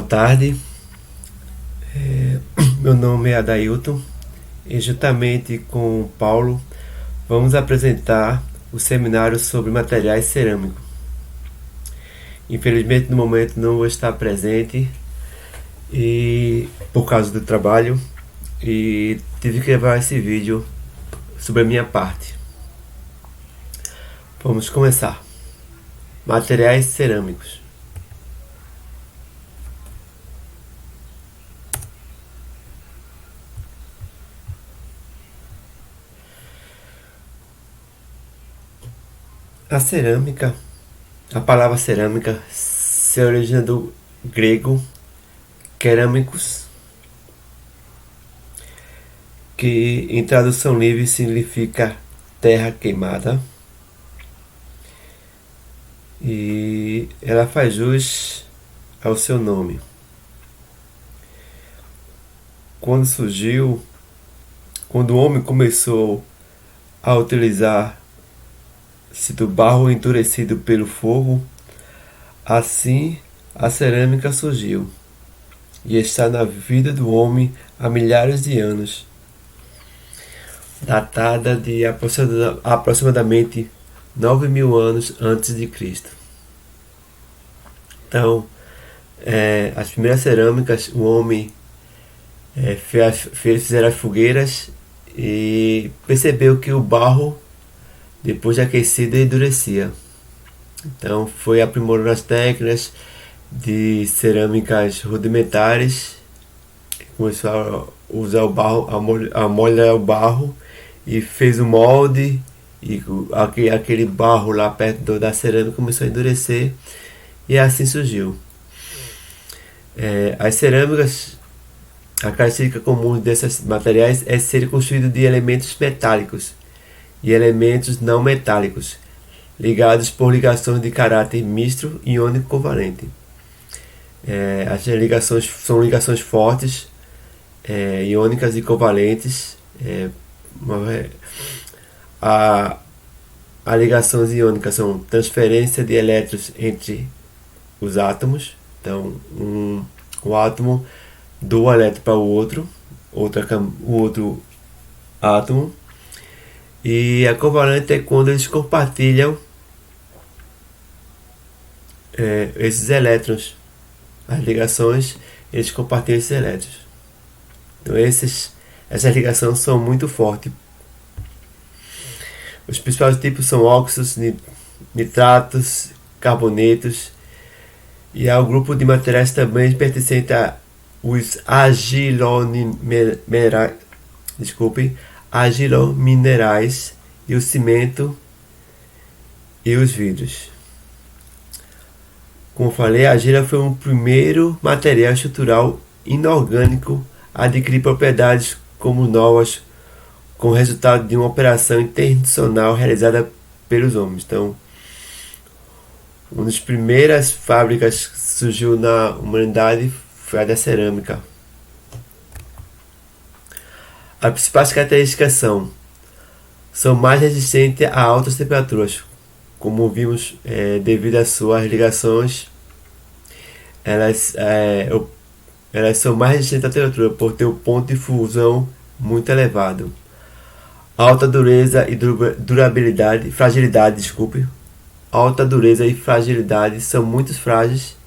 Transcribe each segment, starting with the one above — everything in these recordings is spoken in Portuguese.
tarde, meu nome é Adailton e juntamente com o Paulo vamos apresentar o seminário sobre materiais cerâmicos. Infelizmente no momento não vou estar presente e por causa do trabalho e tive que gravar esse vídeo sobre a minha parte. Vamos começar. Materiais cerâmicos. A palavra cerâmica se origina do grego kerâmicos, que em tradução livre significa terra queimada, e ela faz jus ao seu nome. Quando o homem começou a utilizar-se do barro endurecido pelo fogo, assim a cerâmica surgiu e está na vida do homem há milhares de anos, datada de aproximadamente 9.000 anos antes de Cristo. Então, as primeiras cerâmicas, o homem fizeram as fogueiras e percebeu que o barro, depois de aquecido, endurecia. Então foi aprimorando as técnicas de cerâmicas rudimentares, começou a usar o barro, a molhar o barro e fez o molde, e aquele barro lá perto da cerâmica começou a endurecer e assim surgiu. As cerâmicas, a característica comum desses materiais é ser construído de elementos metálicos e elementos não metálicos, ligados por ligações de caráter misto iônico covalente. As ligações são ligações fortes, iônicas e covalentes. As ligações iônicas são transferência de elétrons entre os átomos. Então, o átomo doa elétron para o outro átomo. E a covalente é quando eles compartilham esses elétrons. As ligações, eles compartilham esses elétrons. Então essas ligações são muito fortes. Os principais tipos são óxidos, nitratos, carbonetos, e há um grupo de materiais também pertencente aos argilominerais e o cimento e os vidros. Como falei, a argila foi o primeiro material estrutural inorgânico a adquirir propriedades como novas, com o resultado de uma operação intencional realizada pelos homens. Então, uma das primeiras fábricas que surgiu na humanidade foi a da cerâmica. As principais características são mais resistentes a altas temperaturas. Como vimos, devido às suas ligações, elas são mais resistentes à temperatura por ter um ponto de fusão muito elevado. Alta dureza e fragilidade. Alta dureza e fragilidade, são muito frágeis,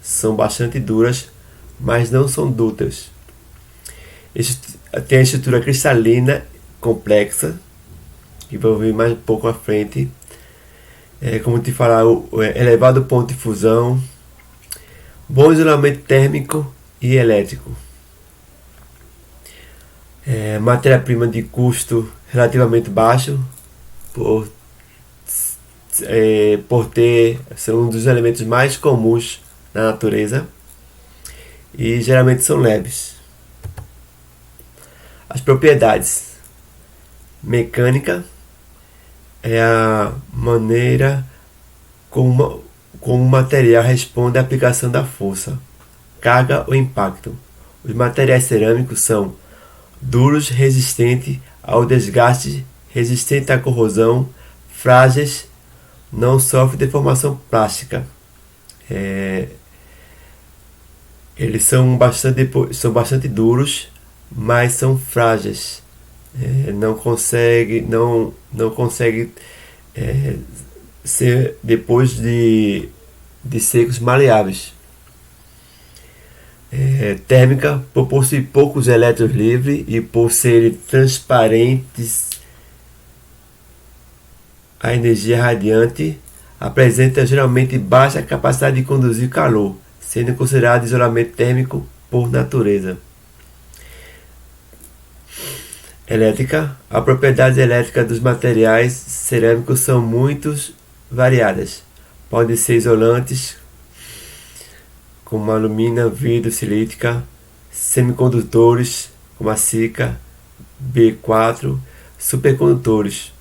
são bastante duras, mas não são dúcteis. Tem a estrutura cristalina complexa, que vou ver mais um pouco à frente. Como te falar, elevado ponto de fusão, bom isolamento térmico e elétrico. Matéria-prima de custo relativamente baixo, por são um dos elementos mais comuns na natureza e geralmente são leves. As propriedades: mecânica é a maneira como o material responde à aplicação da força, carga ou impacto. Os materiais cerâmicos são duros, resistentes ao desgaste, resistentes à corrosão, frágeis, não sofrem deformação plástica. Eles são bastante duros, mas são frágeis. Não consegue é, ser depois de secos maleáveis. Térmica, por possuir poucos elétrons livres e por serem transparentes a energia radiante, apresenta geralmente baixa capacidade de conduzir calor, sendo considerado isolamento térmico por natureza. Elétrica. As propriedades elétricas dos materiais cerâmicos são muito variadas. Podem ser isolantes, como alumínio, vidro, silítica, semicondutores, como a sica, B4, supercondutores,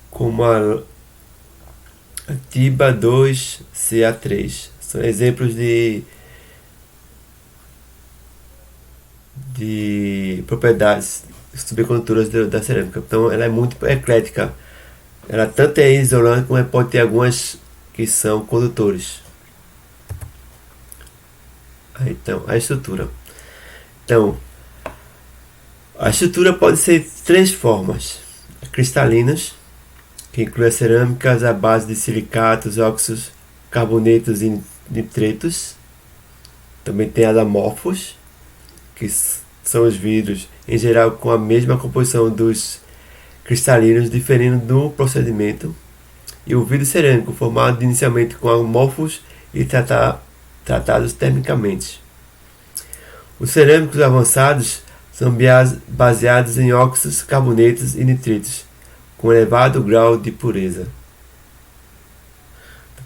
como a Tiba 2 Ca3. São exemplos de propriedades subcondutoras da cerâmica. Então ela é muito eclética. Ela tanto é isolante como pode ter algumas que são condutores. Então, a estrutura. Então, a estrutura pode ser de três formas: cristalinas, que inclui as cerâmicas à base de silicatos, óxidos, carbonetos e nitretos. Também tem as amorfos, que são os vidros, em geral com a mesma composição dos cristalinos, diferindo do procedimento. E o vidro cerâmico, formado inicialmente com amorfos e tratados termicamente. Os cerâmicos avançados são baseados em óxidos, carbonetos e nitritos, com elevado grau de pureza.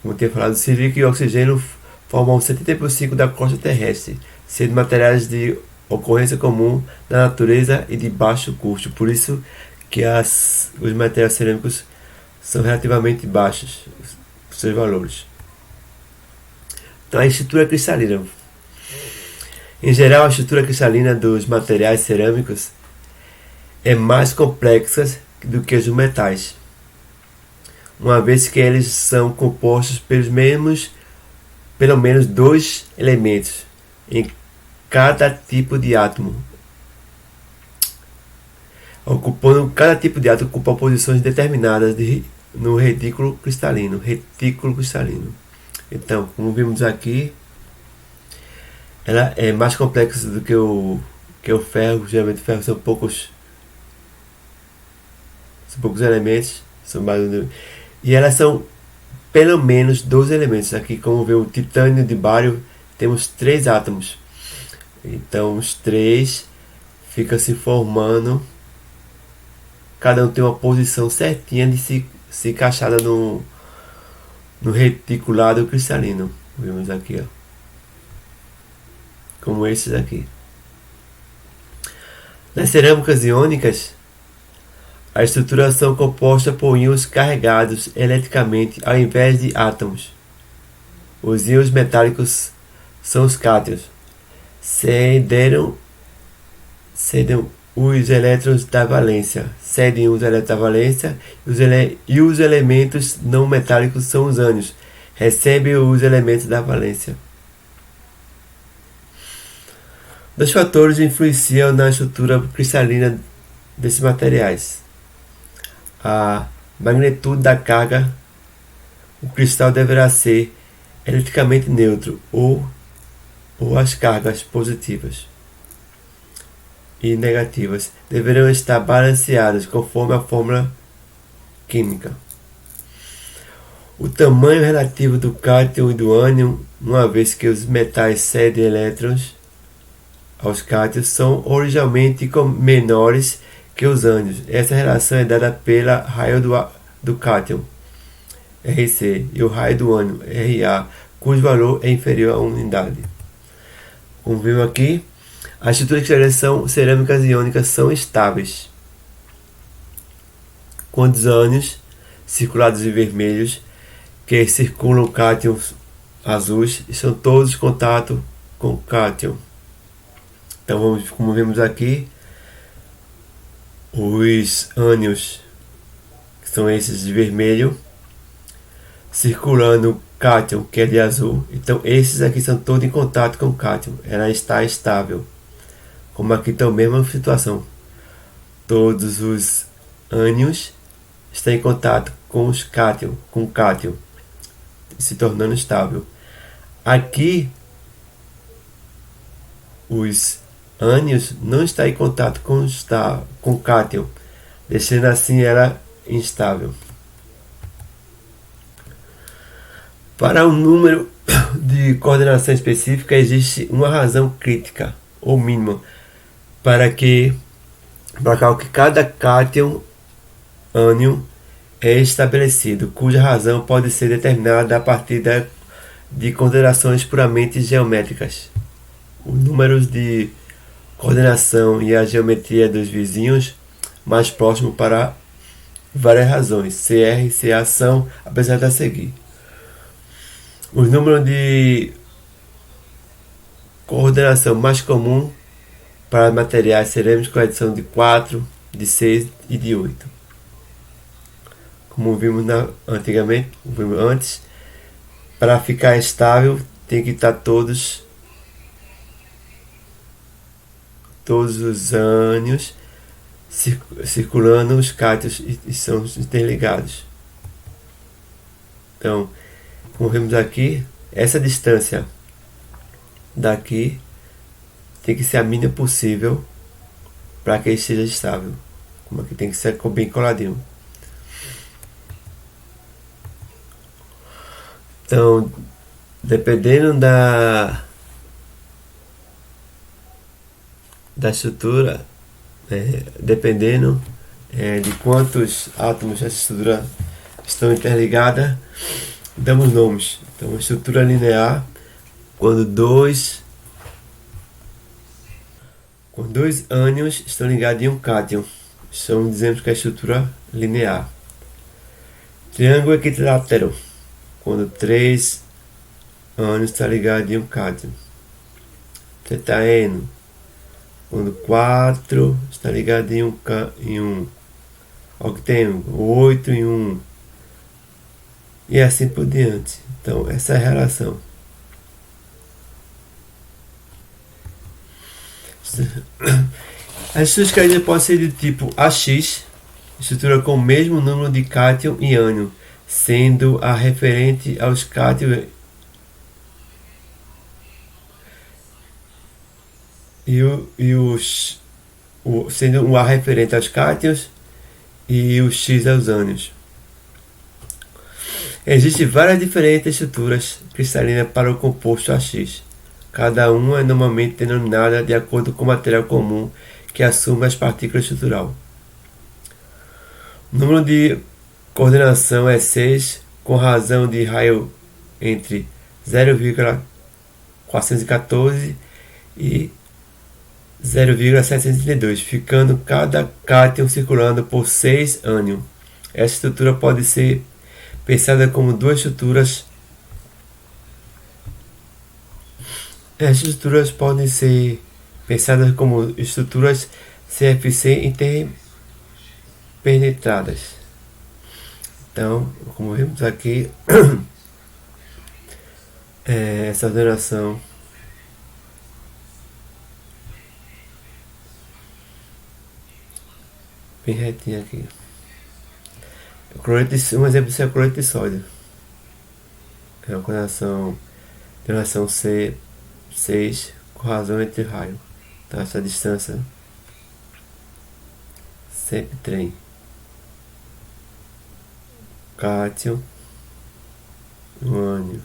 Como eu tinha falado, o silício e o oxigênio formam 70% da crosta terrestre, sendo materiais de ocorrência comum na natureza e de baixo custo. Por isso que os materiais cerâmicos são relativamente baixos, os seus valores. Então, a estrutura cristalina. Em geral, a estrutura cristalina dos materiais cerâmicos é mais complexa do que os metais, uma vez que eles são compostos pelo menos dois elementos em cada tipo de átomo. Cada tipo de átomo ocupa posições determinadas no retículo cristalino. Então, como vimos aqui, ela é mais complexa do que o ferro. Geralmente o ferro são poucos elementos, e elas são pelo menos 12 elementos. Aqui, como vê o titânio de bário, temos 3 átomos. Então os 3 ficam se formando, cada um tem uma posição certinha de se encaixada no reticulado cristalino. Vemos aqui, ó, como esses aqui. Nas cerâmicas iônicas, a estrutura são composta por íons carregados eletricamente ao invés de átomos. Os íons metálicos são os cátions. Cedem os elétrons da valência. E os elementos não metálicos são os ânions. Recebem os elementos da valência. Dois fatores influenciam na estrutura cristalina desses materiais: a magnitude da carga. O cristal deverá ser eletricamente neutro, ou as cargas positivas e negativas deverão estar balanceadas conforme a fórmula química. O tamanho relativo do cátion e do ânion, uma vez que os metais cedem elétrons aos cátions, são originalmente menores que os ânions. Essa relação é dada pela raio do cátion, Rc, e o raio do ânion, Ra, cujo valor é inferior a 1 unidade. Como vimos aqui, as estruturas de cerâmicas iônicas são estáveis, quando os ânions circulados e vermelhos, que circulam cátions azuis, estão todos em contato com o cátion. Então, como vemos aqui, os ânions, que são esses de vermelho, circulando cátion, que é de azul. Então esses aqui são todos em contato com o cátion. Ela está estável. Como aqui está a mesma situação. Todos os ânions estão em contato com os cátion, com o cátion, se tornando estável. Aqui os ânions não estão em contato com o cátion, deixando assim ela instável. Para um número de coordenação específica existe uma razão crítica ou mínima para que cada cátion ânion é estabelecido, cuja razão pode ser determinada a partir de considerações puramente geométricas. Os números de coordenação e a geometria dos vizinhos mais próximos para várias razões, CR e CA são apresentados a seguir. Os números de coordenação mais comum para materiais cerâmicos são de 4, de 6 e de 8. Como vimos antes, para ficar estável tem que estar todos os ânions circulando os cátions e são interligados. Então, como vemos aqui, essa distância daqui tem que ser a mínima possível para que ele seja estável. Como aqui tem que ser bem coladinho. Então, dependendo da estrutura, dependendo de quantos átomos dessa estrutura estão interligados, damos nomes. Então, estrutura linear, quando dois ânions estão ligados em um cátion, dizemos que é a estrutura linear. Triângulo equilátero, quando 3 ânions estão ligados em um cátion. Tetaeno, quando 4 está ligado em um octêngulo, 8 em um, e assim por diante. Então, essa é a relação. As estruturas caídas podem ser de tipo AX, estrutura com o mesmo número de cátion e ânion, sendo a referente aos cátions sendo o A referente aos cátions e o X aos ânions. Existem várias diferentes estruturas cristalinas para o composto AX. Cada uma é normalmente denominada de acordo com o material comum que assume as partículas estruturais. O número de coordenação é 6, com razão de raio entre 0,414 e 0,732, ficando cada cátion circulando por 6 ânions. Essa estrutura pode ser pensada como duas estruturas. Essas estruturas podem ser pensadas como estruturas CFC interpenetradas. Então, como vemos aqui, essa ordenação bem retinha aqui. Um exemplo disso é o cloreto de sódio. É uma coordenação C6 com razão entre raio. Então essa distância sempre tem cátion e um ânion.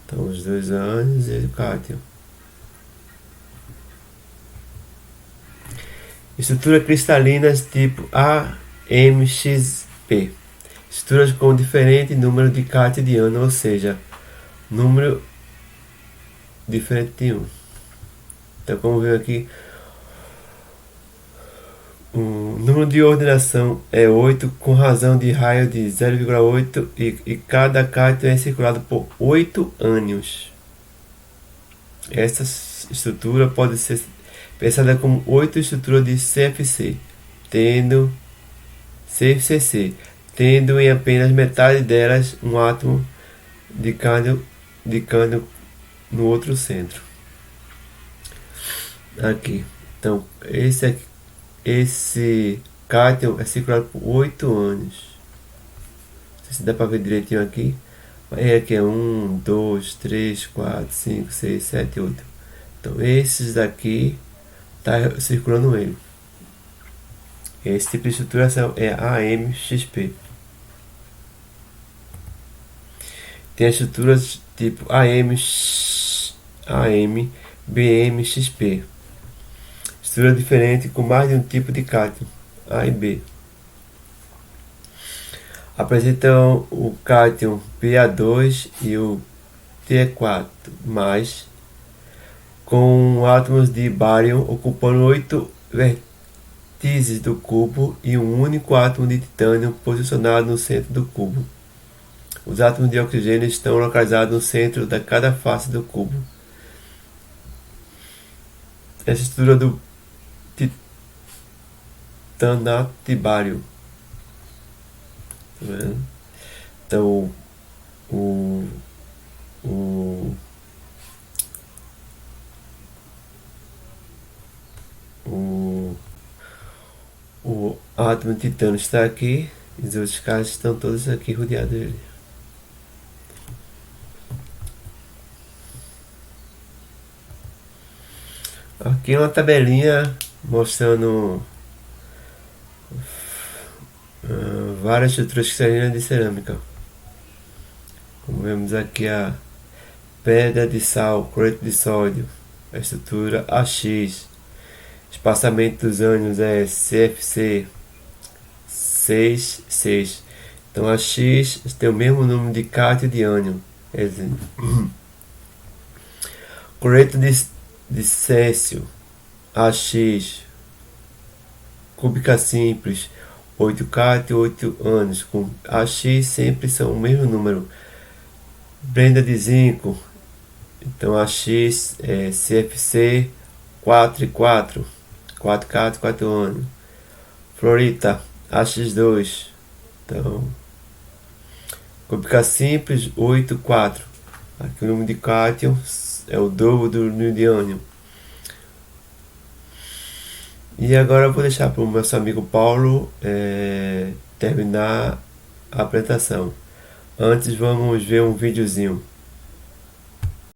Então os dois ânions e o cátion. Estruturas cristalinas tipo AMXP. Estruturas com diferente número de cátion e de ânion, ou seja, número diferente de 1. Então, como vemos aqui, o número de ordenação é 8, com razão de raio de 0,8 e cada cátion é circulado por 8 ânions. Essa estrutura pode ser pensada como 8 estruturas de CFC, tendo em apenas metade delas um átomo de cânio, de cânio no outro centro. Aqui. Então, esse cátion é circulado por 8 anos. Não sei se dá para ver direitinho aqui. Aí aqui é 1, 2, 3, 4, 5, 6, 7, 8. Então, esses daqui tá circulando ele. Esse tipo de estruturação é AMXP. Tem as estruturas tipo AM, BM, XP. Estrutura diferente com mais de um tipo de cátion, A e B. Apresentam o cátion Pa2 e o Te4+, com átomos de bário ocupando 8 vértices do cubo e um único átomo de titânio posicionado no centro do cubo. Os átomos de oxigênio estão localizados no centro de cada face do cubo. Essa estrutura do titanato de bário. Tá vendo? Então, o, o, o, o átomo de titânio está aqui e os outros caras estão todos aqui rodeados dele. Aqui uma tabelinha mostrando várias estruturas cristalinas de cerâmica. Como vemos aqui a pedra de sal, cloreto de sódio, a estrutura AX, espaçamento dos ânions é CFC 6, 6. Então a X tem o mesmo número de cátion de ânion. Cloreto de césio AX, cúbica simples, 8 cátion, 8 ânions, com AX sempre são o mesmo número. Brenda de zinco, então AX é CFC 4 e 4, 4 cátion, 4 ânions. Fluorita AX2, então cúbica simples 8, 4. Aqui o número de cátion é o dobro do número de ânion. E agora eu vou deixar para o meu amigo Paulo terminar a apresentação. Antes vamos ver um videozinho.